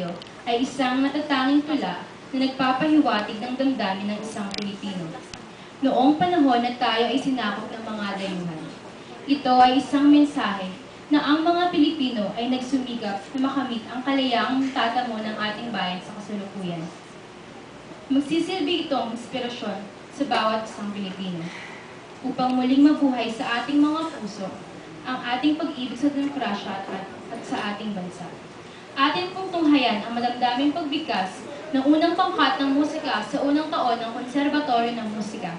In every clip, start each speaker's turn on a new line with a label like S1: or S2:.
S1: Baguio ay isang natatanging tula na nagpapahiwatig ng damdamin ng isang Pilipino. Noong panahon na tayo ay sinakop ng mga dayuhan. Ito ay isang mensahe na ang mga Pilipino ay nagsumikap na makamit ang kalayaang tatamo ng ating bayan sa kasalukuyan. Magsisilbi itong inspirasyon sa bawat isang Pilipino upang muling mabuhay sa ating mga puso ang ating pag-ibig sa demokrasya at sa ating bansa. Atin pong tunghayan ang madamdaming pagbigkas ng unang pangkat ng musika sa unang taon ng Konserbatoryo ng Musika.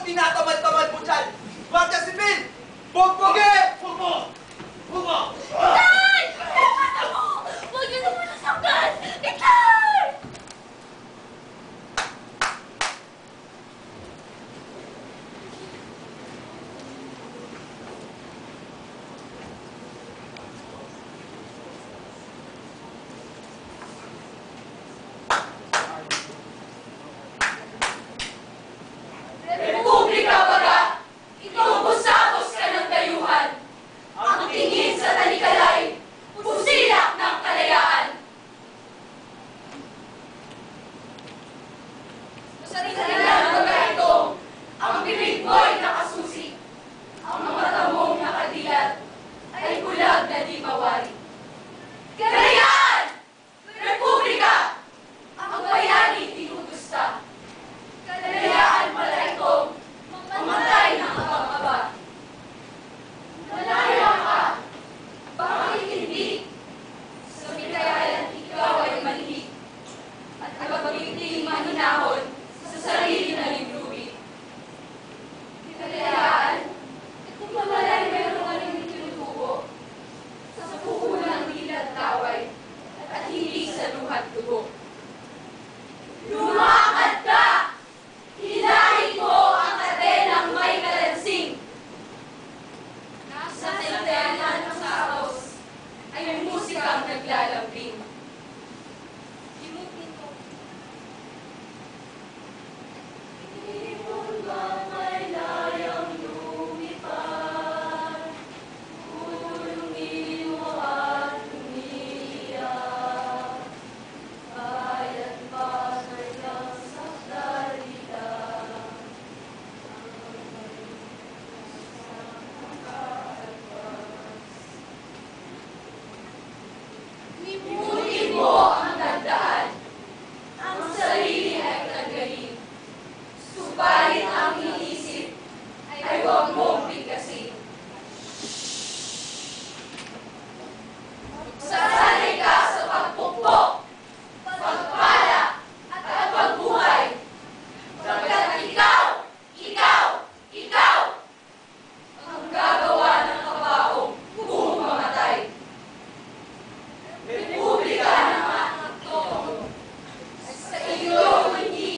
S2: Tinatamad-tamad mo dyan! Guardia Civil! Bogboge! Bogbo! Bogbo!
S3: Itay! Tama mo! Huwag niyo naman nasaktan! Itay!
S2: Republika